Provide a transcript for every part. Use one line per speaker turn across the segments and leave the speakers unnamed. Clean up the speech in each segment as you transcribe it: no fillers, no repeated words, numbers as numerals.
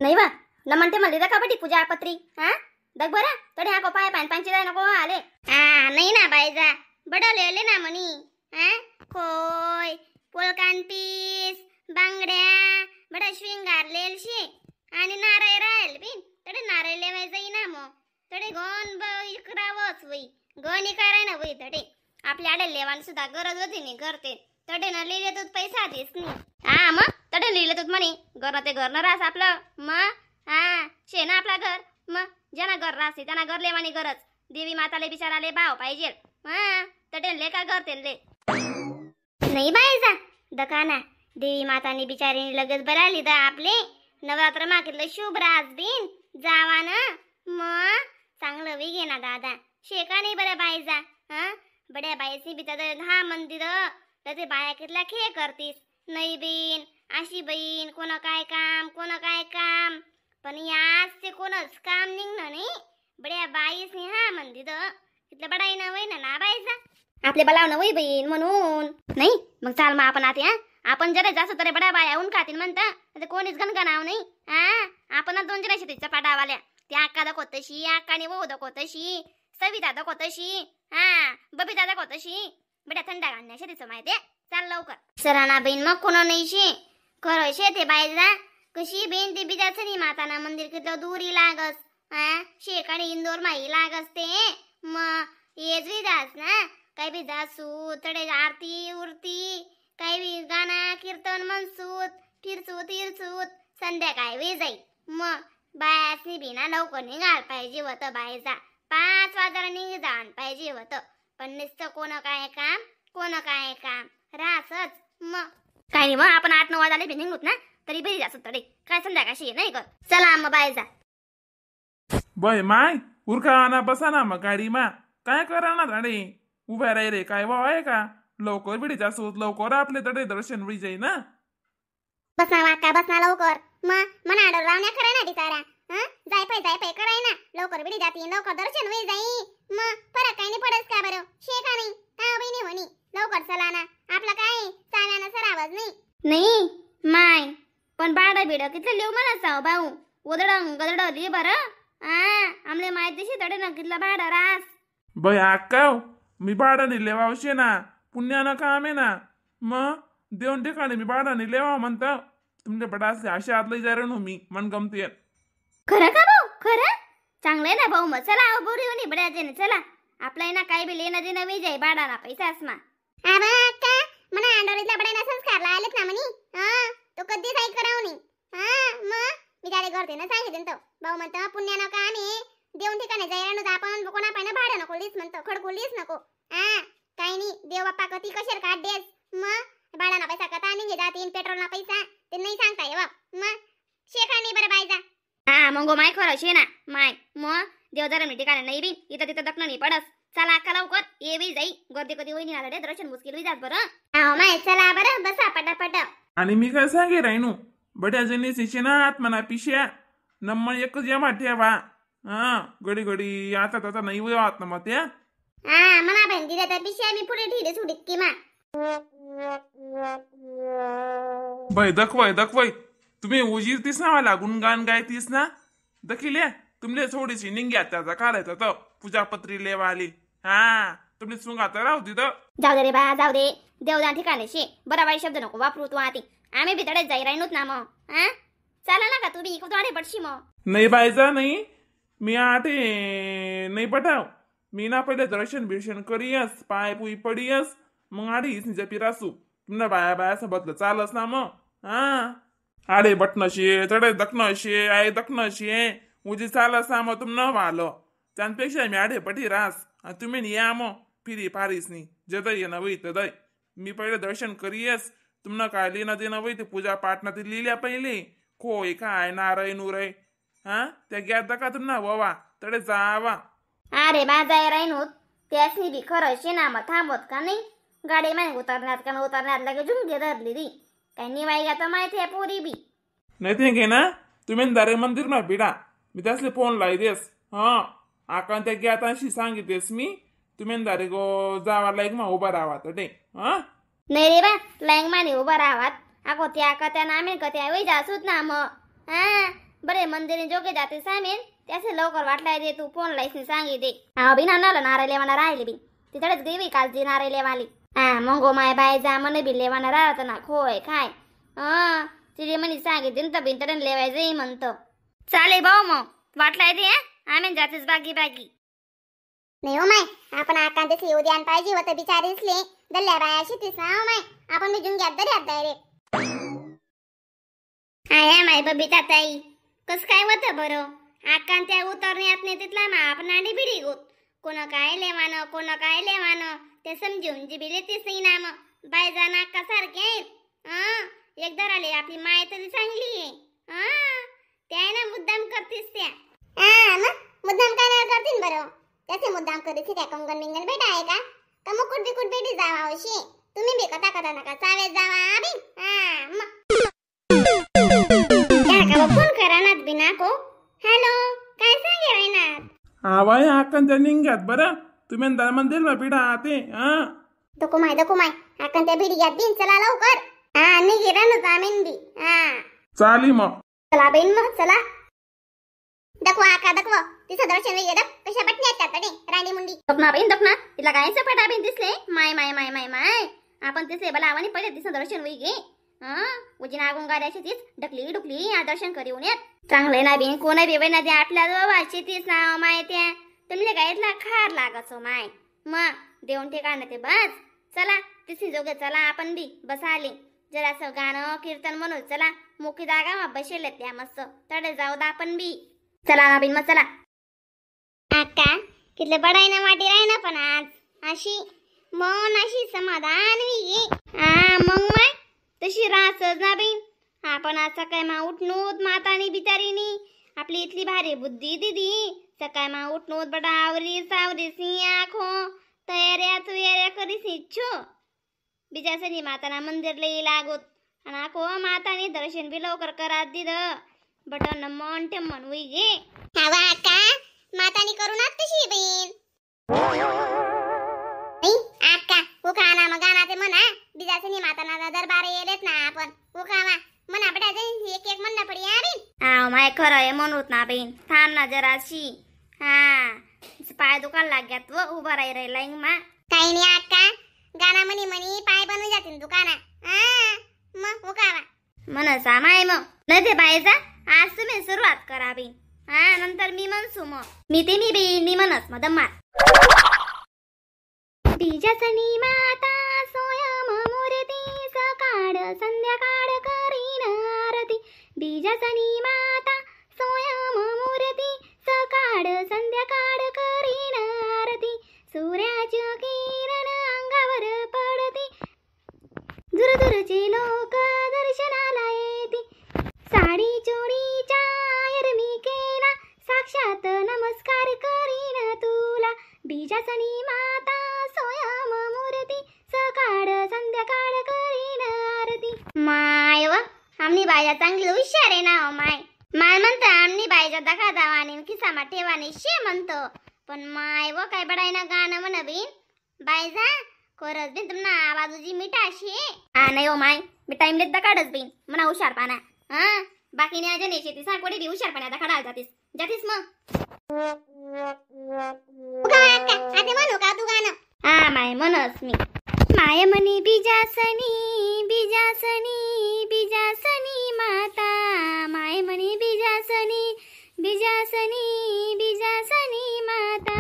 नाही वा न म्हणते मला का बटी पूजा पत्री हा दग बरा तडे हा को पाय पान पांची नको आले नाही ना बाईजा बडवले ना म्हणी हा खोय पोलकान पीस बांगड्या बडा श्रृंगार लेलशी आणि नारळ राहील बिन तडे नारळ लेवाय जाई ना मग तडे गोन इकरावच वई गोनी कराय ना वई तडे आपल्या आडे लेवान सुद्धा गरज होती नी करते तडे न लिहिले तू पैसा देस नी हा मग तडे लिहिले तू म्हणे घर ते घर न रास आपलं मग हा शे ना आपला घर मग ज्यांना घर राहते त्यांना घर लेवानी गरज देवी माताले बिचाराले भाव पाहिजे हा तडे ले का घर ते नाही बायजा दकाना देवी मातानी बिचारीने लगेच बराली दा आपले नवरात्र मागितलं शुभ रास बिन जावा ना मग चांगलं वी घे ना दादा शेका नाही बऱ्या बायजा हा बड्या बायसी बी तर हा मंदिर ते बाया कितला खेळ करतीस नाही बीन अशी बहीण कोण काय काम पण याच ते कोणच काम निघणं नाही बड्या बाईसनी हा मंदिर कितलं बडाई ना वय ना बायजा आपले बलाव ना वय बहीण म्हणून नाही मग चाल मग आपण आता आपण जरा जास्त तरी बड्या बाया ऊन खातील म्हणता ते कोणीच गणगणाव नाही हा आपण दोन जणांशी तिच्या पाटावाल्या त्या अक्का दाखवतशी अक्काने वो दाखवतशी सविता दाखवतशी हा बबिता दाखवतशी बड्या थंडा घालण्याशी तिचं माहिती चाल लवकर सराना बहीण मग कोण नाही शे खरं शे ते बायजा कशी बेन ते बिजाचनी माताना मंदिर कितलं दूरी लागस हा शेकाने इंदोर माई लागस ते मग येज जास ना काही बी जासू तडे आरती उरती काही बी गाणा कीर्तन मनसूत फिरसूत संध्याकाळी वे जाई मग बायासनी बिना लवकर निघाल पाहिजे होतं बायजा 5 वाजायला निघाल पाहिजे होतं पण नुसतं कोण काय काम रासच मग काही नाही मग आपण 8-9 वाजायला बी निघूत ना तरी बरी जास्त तडे काय संध्याकाळशी नाही कर चला मग बायजा
बय माय उरका ना बसा ना मग गाडी मा काय करा ना तडे उभ्या राही रे काय वाव आहे का लवकर बिडी जास्त लवकर आपले तडे दर्शन होई जाई ना
बसना वाका बसना लवकर मग मना आडर रावण्या खरा ना बिचारा जाय पाय कराय ना लवकर बिडी जाती लवकर दर्शन होई जाई मग फरक काही नाही पडस का बरं शेका नाही का बहिणी म्हणी लवकर चला ना आपला काय चाव्याना सरावच नाही माय पण बाडा बिड कितलं लिव मला साव भाऊ उदडंग गदड ली बरं आमले माहितीशी तडे ना कितलं भाडं रास
बय अक्काव मी भाडाने लेवावशे ना पुण्यानं काम आहे ना मग देऊन ठिकाणी मी भाडाने लेवा म्हणता तुमच्या बडासले अशा आतलं जा रे मी मन गमते
खरं का भाऊ खरं चांगलंय ना भाऊ मग चला बोरी होणी बड्याचे ना चला आपला ना काही बी लेणं देणं विजय बाडाना पैसा असमा आबा अक्का मना अंडोरीतला बड्याना संस्कार लायलेत ना म्हणी तो कधी काही करावनी मग मी त्याला करते ना सांगितलं तो भाऊ म्हणतो पुण्यानं काम आहे देऊन ठिकाणी जायला आपण कोणा पाहिजे भाडं नको लिस म्हणतो खडकुलीस नको काही नाही देव बाप्पा कधी कशेर काढ देस मग भाडाना पैसा कथा निघे जातीन पेट्रोलना पैसा ते नाही सांगता ये मग शेखा नाही बरं बायजा मंगो माय खरं शे ना माय मग देव जरा मी ठिकाणी नाही बिन इथं तिथं दखणं नाही पडस चला अक्का लवकर ये बी जाई गर्दी कधी होई नाही आलं दर्शन मुश्किल होई जात बरं माय चला बरं बसा पटापट
आणि मी काय सांगे राहिनू बड्या जणी शिशे ना आत्मना पिश्या नम्म एकच या ठेवा घडी आता नाही वाट ना मग त्या
मना बहीण दिल्या तर पिश्या मी पुढे ठेवले सुडीत किमा
बाय दखवाय तुम्ही उजीरतीस ना मला गुणगान गायतीस ना दखिले तुमले थोडीशी निंग्या त्याचा काढायचं तर पूजापत्री लेवा आली तुमने सुंगा तर राहू तिथं
जाऊ दे रे बा जाऊ दे देवदान ठिकाणी शे बरा बाई शब्द नको वापरू तू आती आम्ही बी तडेच जाई राहिनूत ना मग चला ना का तू बी कुठे पडशी मग
नाही बायजा नाही मी आटे नाही पटाव मी ना पहिले दर्शन करियस पाय पुई पडियस मग आडीस निजा पिरासू तुमना बाया सोबतलं चालस ना मग आडे बटनशे तडे दखनशे आय दखनशे उजी चालस ना मग तुम न वालो त्यापेक्षा मी आडे पटी रास तुम्ही या मग फिरी पारीस नी जदय ये ना वही तदय मी पहिले दर्शन करियस तुमना काय लिहिणं देणं वही ते पूजा पाठना ते लिहिल्या पहिले खोय काय नारय नुरय त्या ग्यात दका तुमना ववा तडे जावा
अरे बाजाय राहिनूत त्यासनी बी खरं शे ना मग थांबत का नाही गाडी माने उतरण्यात लगे झुमके धरली दी काही निवाई तर माहिती आहे पोरी बी
नाही ते घे ना तुम्ही दारे मंदिर ना बिडा मी त्यासले फोन लाई देस आका त्या ग्याताशी सांगितलेस मी तुम्ही दारे गो जावा लाईक मा उभा राहा तडे
नाही रे बा लाईक माने उभा राहावात आको त्या का त्या नामे का त्या वय जासूत ना मग बरे मंदिर जोगे जाते सामेन त्याचे लवकर वाटलाय दे तू फोन लाईस सांगी दे बिन आणलं नारळ लेवाना राहिले बी तिथेच गेवी कालजी नारळ लेवाली मंगो माय बाय जा मन बी लेवाना राहत ना खोय खाय तिथे म्हणे सांगितलं तर बिनतडन लेवाय जाई म्हणतो चाले भाऊ मग वाटलाय दे आम्ही जातेच बागी बागी
नाही हो माय आपण आकांत दिसली उद्यान पाहिजे होतं बिचारीसले दल्ल्या बाया शितीस ना हो माय आपण मी जुंग्यात दर्यात डायरेक्ट
आया माय बबिता ताई कस काय होतं बरं आकांत त्या उतरण्यात नाही तिथला मा आपण आणि बिडी गोत कोण काय लेवानं ते समजून जी बिले तेच नाही नाम बाय जाना का सारखे आहेत एक धराले आपली माय तरी चांगली आहे त्या ना मुद्दाम करतीस त्या
मग मुद्दाम काय नाही करतील बरं त्याचे मुद्दाम करीत काय कंगन बिंगन भेटा आहे का मुकुट बिकुट भेटी जावा अशी तुम्ही बी कथा नका चावेत जावा आबी
का फोन करा नात बिना को हॅलो काय सांगे रायनात
आवाय आकांच्या निंग्यात बरं तुम्ही मंदिर ना पिढा आते
दको माय आकांत त्या भिडी घ्यात बिन चला लवकर निघे रानू आमीन बी
चाली मग
चला बेन मग चला दखवा आका दखवा तिचं दर्शन वेगळे दख कशा बटण्या आहेत त्याकडे राणी मुंडी
दपना तिला काय सपाटा बिन दिसले माय माय माय माय माय आपण तिचे बलावानी पहिले तिचं दर्शन वेगळे उजी नागून गाड्याची तीच ढकली डुकली दर्शन करून येत चांगले ना बिन कोण बी ना ते आपल्या जवळची तीच नाव माय त्या तुमले काय इथला खार लागचो माय मग देऊन ठिकाण ते बस चला तिसी जोगे चला आपण बी बस आले जरासं गाणं कीर्तन म्हणून चला मोठी जागा मग बसेल त्या मस्त तडे जाऊ दा आपण बी चला ना बिन मग चला
आका कितले बडाई ना वाटी राही ना पण आज अशी मन अशी समाधान वी
मग माय तशी राहतच ना बिन आपण आज सकाळ मा उठनूत मातानी बिचारीनी आपली इथली भारी बुद्धी दिदी सकाळ मा उठनूत बडा आवरी सावरी सी आखो तयाऱ्या करीस इच्छो बिजासनी माताना मंदिर लई लागोत आणि आखो मातानी दर्शन बी लवकर करात दिद बटन मन ठेमन हुई गे
हवा आका मातानी करूनात तशी बीन आका उखाना मग गाना ते म्हणा बिजासनी माताना दरबार येलेत ना आपण उखावा म्हणा बडा एक एक म्हणना पडी आबीन
माय खरं आहे म्हणूत ना बीन थांब ना जराशी पाय दुकान लाग्यात व उभा राही मा
काही नाही आका गाना म्हणी पाय बनून जातील दुकाना मग उखावा
म्हणसा माय मग न ते बायचा आज तुम्ही सुरुवात करा बी नंतर मी म्हणसू मग मी म्हणस मग दम्मात बीजासनी माता सोयम मूर्ती सकाळ संध्याकाळ करीन आरती बीजासनी माता सोयम मूर्ती सकाळ संध्याकाळ करीन आरती सूर्याची किरण अंगावर पडती दूरदूरचे लोक दर्शनाला येते साडी चोळीच्या एरमिकेला साक्षात नमस्कार करीन तुला बीजासनी माता सोयम मूर्ती सकाळ संध्याकाळ करीन आरती माय व आमनी बाया चांगली हुशार आहे ना माय माय म्हणतो आमनी बायच्या दखा दावाने खिसामा ठेवाने शे म्हणतो पण माय व काय बडायना गाणं म्हण बिन बायजा खरंच बिन तुमना आवाजूची मिठा शे नाही हो माय मी टाइम देत दकाडच बिन म्हणा हुशार पाना बाकी ने अजून शेती साकोडी बी हुशार पाना दकाडा जातीस मग
आते म्हणू का तू गाणं
माय म्हणस मी माय म्हणी बीजासनी माता माय म्हणी बीजासनी माता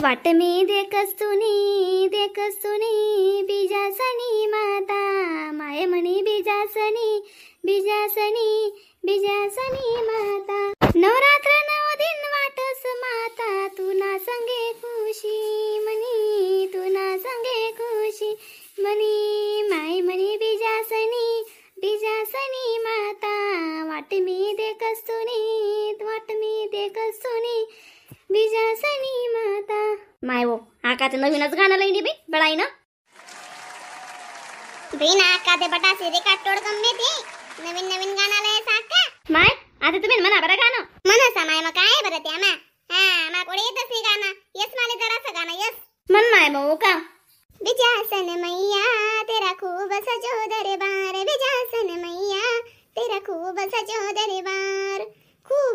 वाट मी देखस तुनी बीजासनी माता माय म्हणी बीजासनी माता नवरात्र 9 दिन वाटस माता तुना संगे खुशी मनी माय म्हणी बीजासनी माता वाट मी देखस तुनी बीजासनी माता माय वो आकाचं नवीनच गाणं लाईनी बी बडाई ना
बिना आका ते बटासे रेखा तोडकम देते नवीन गाणं लय साका
माय आता तुम्ही म्हणा बरं गाणं
म्हणा समाय मग काय बरं त्या मा कोडे येतच नाही गाणं यस माले जरासं गाणं यस
मन माय मग का
बिजासन मैया तेरा खूब सजो दरबार बिजासन मैया तेरा खूब सजो दरबार खूब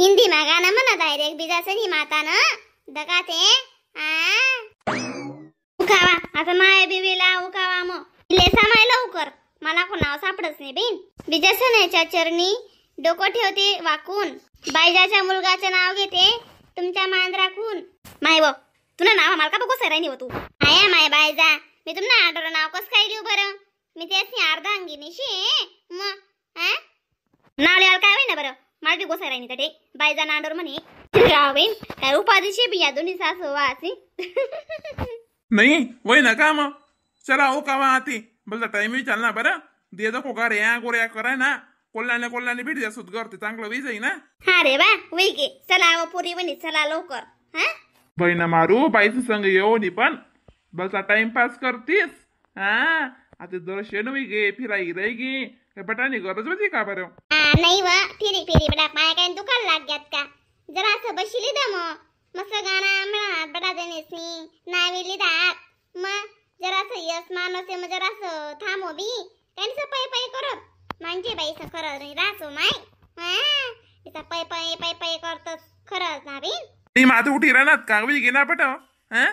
हिंदी मा गाणं म्हणा डायरेक्ट बिजासनी माता ना दगाते
उखावा आता माया बिबीला उखावा मग ले समाय लवकर मला कोण नाव सापडच नाही बिन बिजासनाच्या चरणी डोकं ठेवते वाकून बायजाच्या मुलगाचं नाव घेते तुमच्या मान राखून माय व तुला नाव मला का बघू सरायनी हो तू
आया माय बायजा मी तुम्हाला आडर नाव कस काय देऊ बरं मी त्याची अर्धांगिनी शे मग
नाव लिहायला काय होईना बरं मला बी गोसायरायनी तटे बायजा नांडोर म्हणे राव बहीण काय उपाधीशी बी या दोन्ही सासू वासी
नाही वय ना का मग चला हो कावा आती बोलता टाइम बी चालना बरं दे दो गोऱ्या गोऱ्या कराय ना कोल्हाने भेट द्या सुद्धा ते चांगलं वीज आहे ना
हा रे बा वई गे चला व पुरी वणी चला लवकर हा
बहिणा मारू बाईचं संग येऊ नी पण बलसा टाइमपास करतीस हा आता दर्शन वी गे फिराई रही गे काय बटानी गरज होती का बरं
नाही व फिरी फिरी बडा पाय काय दुकान लाग्यात का जरा असं बसली दा मस्त गाणं म्हणा बडा देनेसनी नावेली दात मग जरा असं यस मानसे मग जरा असं थांबो बी त्यांचं पै पै करत म्हणजे बाई खरं नाही रासो माय इथं पै पै पै पै करतस खरंच ना बी
ती माता उठी राहणार का वी गे ना पट हा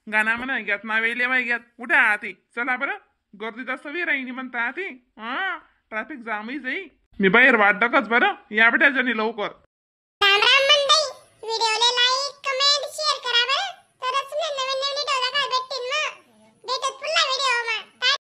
गाणं म्हणा घ्यात नावेले माय घ्यात उठा आती चला बरं गर्दी जास्त वी राहिनी म्हणता आती हा ट्रॅफिक जामही जाई मी बाहेर वाट डकच बरं या बेटा जणी लवकर